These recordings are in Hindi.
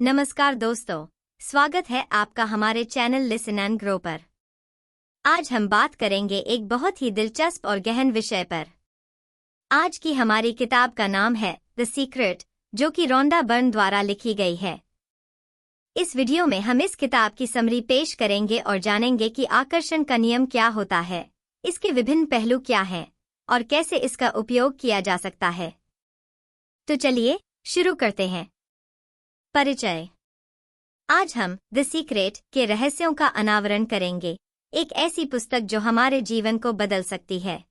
नमस्कार दोस्तों, स्वागत है आपका हमारे चैनल लिसन एंड ग्रो पर। आज हम बात करेंगे एक बहुत ही दिलचस्प और गहन विषय पर। आज की हमारी किताब का नाम है द सीक्रेट, जो कि रोंडा बर्न द्वारा लिखी गई है। इस वीडियो में हम इस किताब की समरी पेश करेंगे और जानेंगे कि आकर्षण का नियम क्या होता है, इसके विभिन्न पहलू क्या हैं और कैसे इसका उपयोग किया जा सकता है। तो चलिए शुरू करते हैं। परिचय। आज हम द सीक्रेट के रहस्यों का अनावरण करेंगे, एक ऐसी पुस्तक जो हमारे जीवन को बदल सकती है।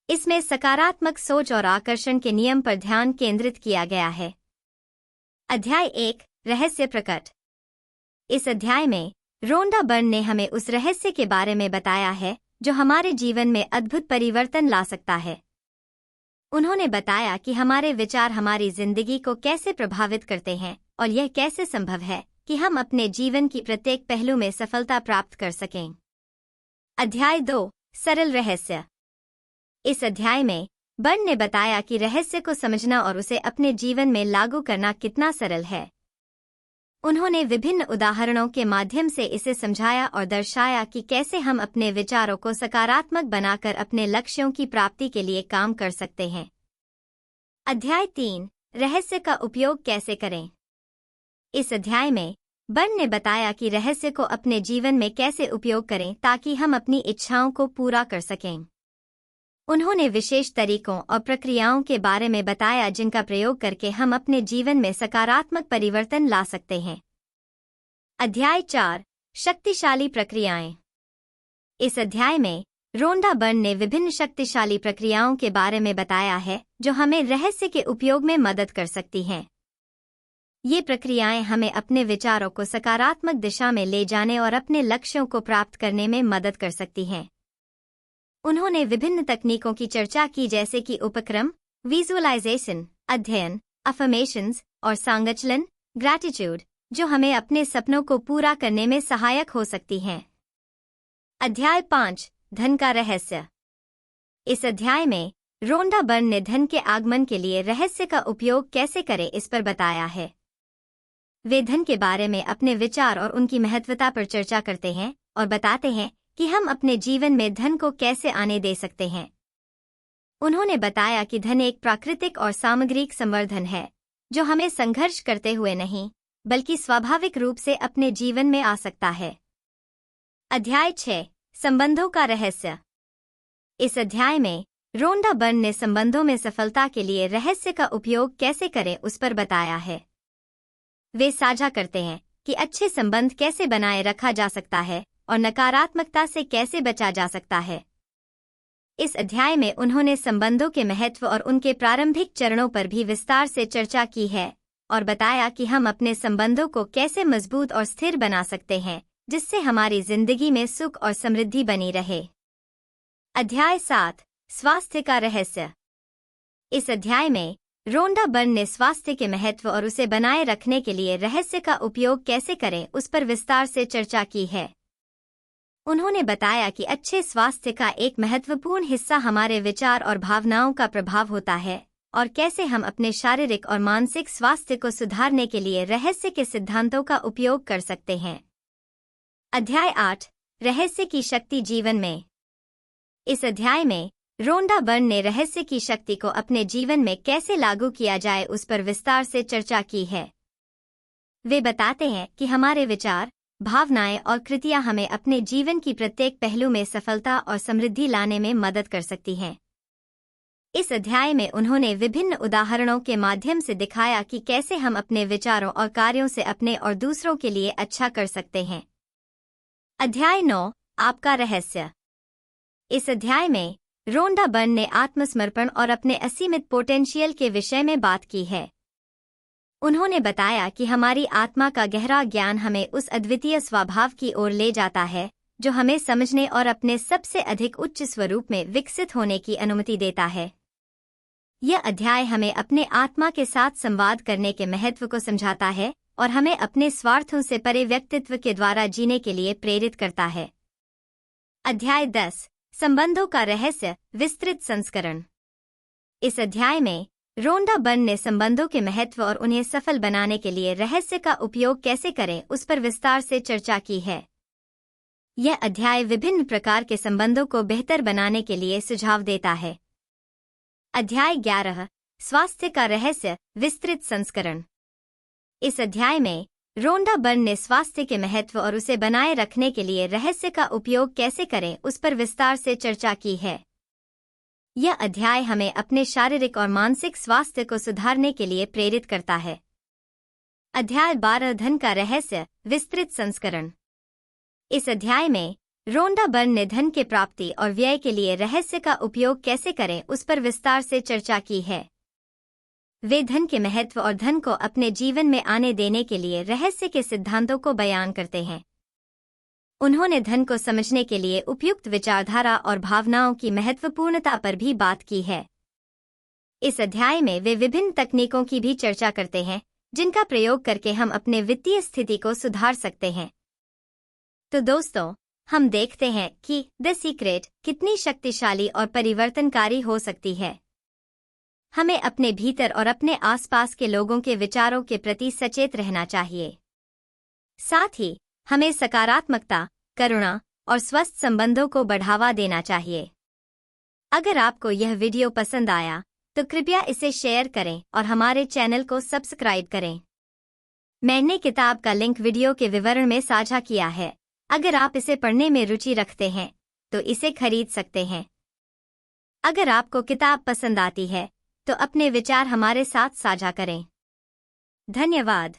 इसमें सकारात्मक सोच और आकर्षण के नियम पर ध्यान केंद्रित किया गया है। अध्याय 1, रहस्य प्रकट। इस अध्याय में रोंडा बर्न ने हमें उस रहस्य के बारे में बताया है जो हमारे जीवन में अद्भुत परिवर्तन ला सकता है। उन्होंने बताया कि हमारे विचार हमारी जिंदगी को कैसे प्रभावित करते हैं और यह कैसे संभव है कि हम अपने जीवन की प्रत्येक पहलू में सफलता प्राप्त कर सकें। अध्याय 2, सरल रहस्य। इस अध्याय में बर्न ने बताया कि रहस्य को समझना और उसे अपने जीवन में लागू करना कितना सरल है। उन्होंने विभिन्न उदाहरणों के माध्यम से इसे समझाया और दर्शाया कि कैसे हम अपने विचारों को सकारात्मक बनाकर अपने लक्ष्यों की प्राप्ति के लिए काम कर सकते हैं। अध्याय 3, रहस्य का उपयोग कैसे करें। इस अध्याय में बर्न ने बताया कि रहस्य को अपने जीवन में कैसे उपयोग करें ताकि हम अपनी इच्छाओं को पूरा कर सकें। उन्होंने विशेष तरीकों और प्रक्रियाओं के बारे में बताया जिनका प्रयोग करके हम अपने जीवन में सकारात्मक परिवर्तन ला सकते हैं। अध्याय 4, शक्तिशाली प्रक्रियाएं। इस अध्याय में रोंडा बर्न ने विभिन्न शक्तिशाली प्रक्रियाओं के बारे में बताया है जो हमें रहस्य के उपयोग में मदद कर सकती हैं। ये प्रक्रियाएं हमें अपने विचारों को सकारात्मक दिशा में ले जाने और अपने लक्ष्यों को प्राप्त करने में मदद कर सकती हैं। उन्होंने विभिन्न तकनीकों की चर्चा की जैसे कि उपक्रम, विजुअलाइजेशन, अध्ययन, अफर्मेशंस और सांगचलन, ग्रैटिट्यूड, जो हमें अपने सपनों को पूरा करने में सहायक हो सकती हैं। अध्याय 5, धन का रहस्य। इस अध्याय में रोंडा बर्न ने धन के आगमन के लिए रहस्य का उपयोग कैसे करें इस पर बताया है। वे धन के बारे में अपने विचार और उनकी महत्वता पर चर्चा करते हैं और बताते हैं कि हम अपने जीवन में धन को कैसे आने दे सकते हैं। उन्होंने बताया कि धन एक प्राकृतिक और सामग्रिक संवर्धन है जो हमें संघर्ष करते हुए नहीं बल्कि स्वाभाविक रूप से अपने जीवन में आ सकता है। अध्याय 6, संबंधों का रहस्य। इस अध्याय में रोंडा बर्न ने संबंधों में सफलता के लिए रहस्य का उपयोग कैसे करें उस पर बताया है। वे साझा करते हैं कि अच्छे संबंध कैसे बनाए रखा जा सकता है और नकारात्मकता से कैसे बचा जा सकता है। इस अध्याय में उन्होंने संबंधों के महत्व और उनके प्रारंभिक चरणों पर भी विस्तार से चर्चा की है और बताया कि हम अपने संबंधों को कैसे मजबूत और स्थिर बना सकते हैं जिससे हमारी जिंदगी में सुख और समृद्धि बनी रहे। अध्याय 7, स्वास्थ्य का रहस्य। इस अध्याय में रोंडा बर्न ने स्वास्थ्य के महत्व और उसे बनाए रखने के लिए रहस्य का उपयोग कैसे करें उस पर विस्तार से चर्चा की है। उन्होंने बताया कि अच्छे स्वास्थ्य का एक महत्वपूर्ण हिस्सा हमारे विचार और भावनाओं का प्रभाव होता है और कैसे हम अपने शारीरिक और मानसिक स्वास्थ्य को सुधारने के लिए रहस्य के सिद्धांतों का उपयोग कर सकते हैं। अध्याय 8, रहस्य की शक्ति जीवन में। इस अध्याय में रोंडा बर्न ने रहस्य की शक्ति को अपने जीवन में कैसे लागू किया जाए उस पर विस्तार से चर्चा की है। वे बताते हैं कि हमारे विचार, भावनाएं और कृतियां हमें अपने जीवन की प्रत्येक पहलू में सफलता और समृद्धि लाने में मदद कर सकती हैं। इस अध्याय में उन्होंने विभिन्न उदाहरणों के माध्यम से दिखाया कि कैसे हम अपने विचारों और कार्यों से अपने और दूसरों के लिए अच्छा कर सकते हैं। अध्याय 9, आपका रहस्य। इस अध्याय में रोंडा बर्न ने आत्मसमर्पण और अपने असीमित पोटेंशियल के विषय में बात की है। उन्होंने बताया कि हमारी आत्मा का गहरा ज्ञान हमें उस अद्वितीय स्वभाव की ओर ले जाता है जो हमें समझने और अपने सबसे अधिक उच्च स्वरूप में विकसित होने की अनुमति देता है। यह अध्याय हमें अपने आत्मा के साथ संवाद करने के महत्व को समझाता है और हमें अपने स्वार्थों से परे व्यक्तित्व के द्वारा जीने के लिए प्रेरित करता है। अध्याय 10, संबंधों का रहस्य, विस्तृत संस्करण। इस अध्याय में रोंडा बर्न ने संबंधों के महत्व और उन्हें सफल बनाने के लिए रहस्य का उपयोग कैसे करें उस पर विस्तार से चर्चा की है। यह अध्याय विभिन्न प्रकार के संबंधों को बेहतर बनाने के लिए सुझाव देता है। अध्याय 11 स्वास्थ्य का रहस्य विस्तृत संस्करण। इस अध्याय में रोंडा बर्न ने स्वास्थ्य के महत्व और उसे बनाए रखने के लिए रहस्य का उपयोग कैसे करें उस पर विस्तार से चर्चा की है। यह अध्याय हमें अपने शारीरिक और मानसिक स्वास्थ्य को सुधारने के लिए प्रेरित करता है। अध्याय 12 धन का रहस्य विस्तृत संस्करण। इस अध्याय में रोंडा बर्न ने धन के प्राप्ति और व्यय के लिए रहस्य का उपयोग कैसे करें उस पर विस्तार से चर्चा की है। वे धन के महत्व और धन को अपने जीवन में आने देने के लिए रहस्य के सिद्धांतों को बयान करते हैं। उन्होंने धन को समझने के लिए उपयुक्त विचारधारा और भावनाओं की महत्वपूर्णता पर भी बात की है। इस अध्याय में वे विभिन्न तकनीकों की भी चर्चा करते हैं जिनका प्रयोग करके हम अपने वित्तीय स्थिति को सुधार सकते हैं। तो दोस्तों, हम देखते हैं कि द सीक्रेट कितनी शक्तिशाली और परिवर्तनकारी हो सकती है। हमें अपने भीतर और अपने आसपास के लोगों के विचारों के प्रति सचेत रहना चाहिए। साथ ही हमें सकारात्मकता, करुणा और स्वस्थ संबंधों को बढ़ावा देना चाहिए। अगर आपको यह वीडियो पसंद आया तो कृपया इसे शेयर करें और हमारे चैनल को सब्सक्राइब करें। मैंने किताब का लिंक वीडियो के विवरण में साझा किया है। अगर आप इसे पढ़ने में रुचि रखते हैं तो इसे खरीद सकते हैं। अगर आपको किताब पसंद आती है तो अपने विचार हमारे साथ साझा करें। धन्यवाद।